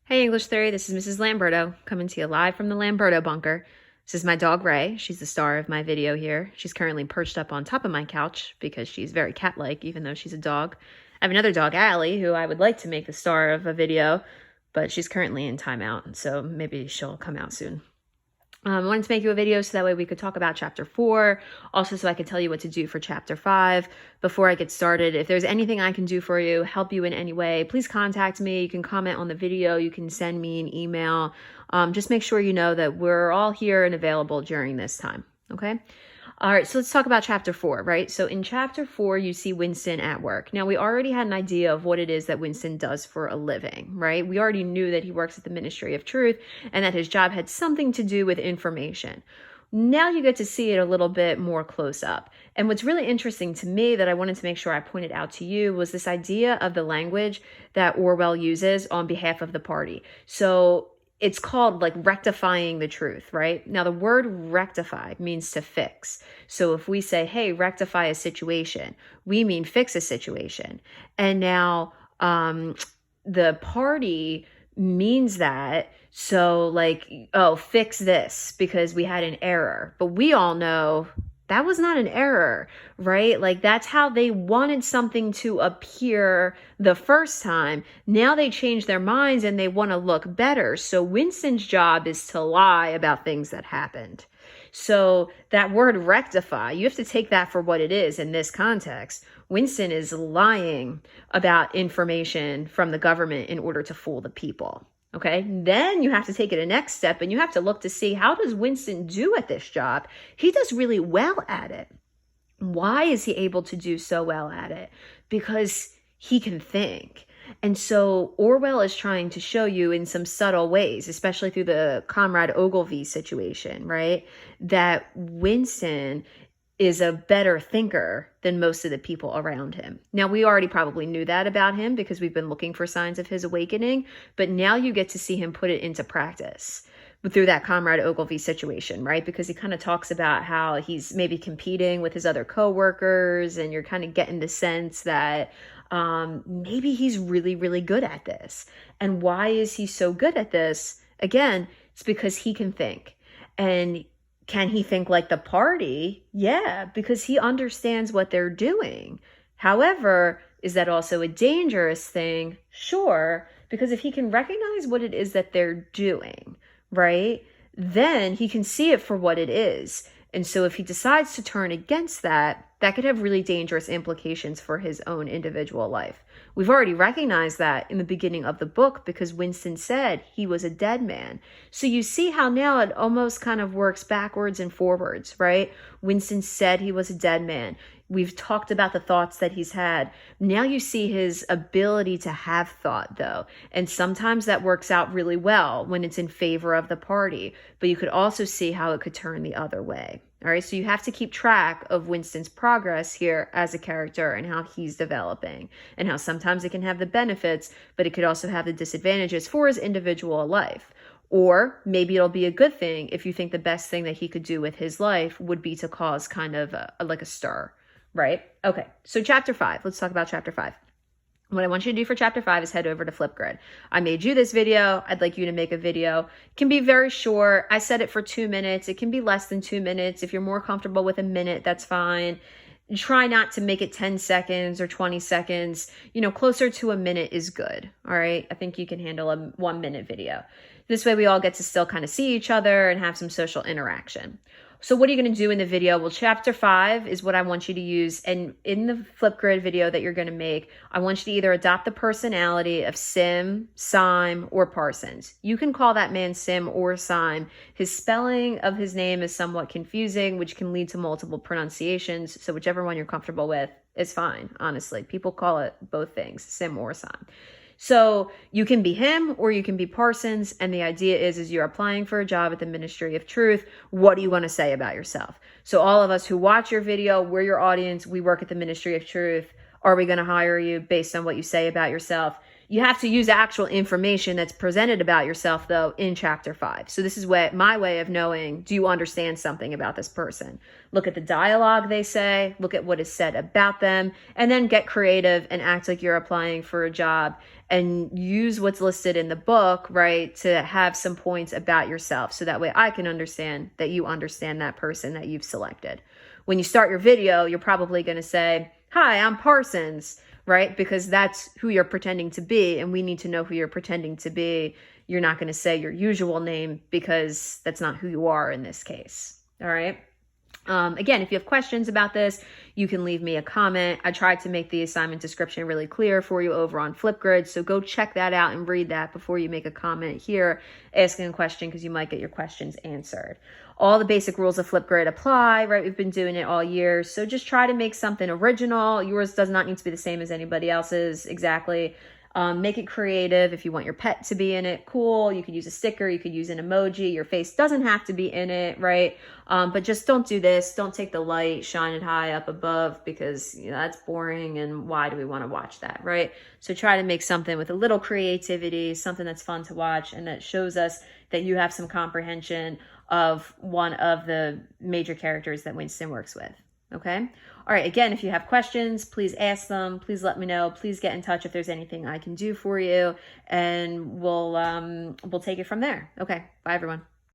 Hey, English Theory, this is Mrs. Lamberto coming to you live from the Lamberto bunker. This is my dog, Ray. She's the star of my video here. She's currently perched up on top of my couch because she's very cat-like, even though she's a dog. I have another dog, Allie, who I would like to make the star of a video, but she's currently in timeout, so maybe she'll come out soon. I wanted to make you a video so that way we could talk about chapter 4, also so I could tell you what to do for chapter 5. Before I get started, if there's anything I can do for you, help you in any way, please contact me. You can comment on the video, you can send me an email. Just make sure you know that we're all here and available during this time, okay? All right, so let's talk about chapter 4, right? So in chapter 4, you see Winston at work. Now, we already had an idea of what it is that Winston does for a living, right? We already knew that he works at the Ministry of Truth and that his job had something to do with information. Now you get to see it a little bit more close up. And what's really interesting to me that I wanted to make sure I pointed out to you was this idea of the language that Orwell uses on behalf of the party. So it's called like rectifying the truth, right? Now the word rectify means to fix. So if we say, hey, rectify a situation, we mean fix a situation. And now the party means that. So like, oh, fix this because we had an error. But we all know that was not an error, right? Like that's how they wanted something to appear the first time. Now they change their minds and they want to look better. So Winston's job is to lie about things that happened. So that word rectify, you have to take that for what it is in this context. Winston is lying about information from the government in order to fool the people. Okay, then you have to take it a next step and you have to look to see, how does Winston do at this job? He does really well at it. Why is he able to do so well at it? Because he can think. And so Orwell is trying to show you in some subtle ways, especially through the Comrade Ogilvy situation, right, that Winston is a better thinker than most of the people around him. Now, we already probably knew that about him because we've been looking for signs of his awakening, but now you get to see him put it into practice through that Comrade Ogilvy situation, right? Because he kind of talks about how he's maybe competing with his other coworkers, and you're kind of getting the sense that maybe he's really, really good at this. And why is he so good at this? Again, it's because he can think. And can he think like the party? Yeah, because he understands what they're doing. However, is that also a dangerous thing? Sure, because if he can recognize what it is that they're doing, right, then he can see it for what it is. And so if he decides to turn against that, that could have really dangerous implications for his own individual life. We've already recognized that in the beginning of the book because Winston said he was a dead man. So you see how now it almost kind of works backwards and forwards, right? Winston said he was a dead man. We've talked about the thoughts that he's had. Now you see his ability to have thought, though. And sometimes that works out really well when it's in favor of the party. But you could also see how it could turn the other way. All right, so you have to keep track of Winston's progress here as a character and how he's developing and how sometimes it can have the benefits, but it could also have the disadvantages for his individual life. Or maybe it'll be a good thing if you think the best thing that he could do with his life would be to cause kind of like a stir, right? Okay, so chapter 5. Let's talk about chapter 5. What I want you to do for chapter 5 is head over to Flipgrid. I made you this video. I'd like you to make a video. It can be very short. I set it for 2 minutes. It can be less than 2 minutes. If you're more comfortable with a minute, that's fine. Try not to make it 10 seconds or 20 seconds. You know, closer to a minute is good. All right. I think you can handle a 1 minute video. This way we all get to still kind of see each other and have some social interaction. So what are you going to do in the video? Well, chapter 5 is what I want you to use. And in the Flipgrid video that you're going to make, I want you to either adopt the personality of Sim, Syme, or Parsons. You can call that man Sim or Syme. His spelling of his name is somewhat confusing, which can lead to multiple pronunciations. So whichever one you're comfortable with is fine, honestly. People call it both things, Sim or Syme. So you can be him or you can be Parsons. And the idea is you're applying for a job at the Ministry of Truth. What do you want to say about yourself? So all of us who watch your video, we're your audience. We work at the Ministry of Truth. Are we going to hire you based on what you say about yourself? You have to use actual information that's presented about yourself, though, in chapter 5. So this is my way of knowing, do you understand something about this person? Look at the dialogue they say, look at what is said about them, and then get creative and act like you're applying for a job and use what's listed in the book, right, to have some points about yourself. So that way I can understand that you understand that person that you've selected. When you start your video, you're probably going to say, "Hi, I'm Parsons," right? Because that's who you're pretending to be, and we need to know who you're pretending to be. You're not going to say your usual name because that's not who you are in this case. All right. Again, if you have questions about this, you can leave me a comment. I tried to make the assignment description really clear for you over on Flipgrid, so go check that out and read that before you make a comment here asking a question, because you might get your questions answered. All the basic rules of Flipgrid apply, right? We've been doing it all year, so just try to make something original. Yours does not need to be the same as anybody else's exactly. Make it creative. If you want your pet to be in it, cool. You could use a sticker. You could use an emoji. Your face doesn't have to be in it, right? But just don't do this. Don't take the light, shine it high up above, because that's boring, and why do we want to watch that, right? So try to make something with a little creativity, something that's fun to watch and that shows us that you have some comprehension of one of the major characters that Winston works with. Okay. All right. Again, if you have questions, please ask them. Please let me know. Please get in touch if there's anything I can do for you, and we'll take it from there. Okay. Bye, everyone.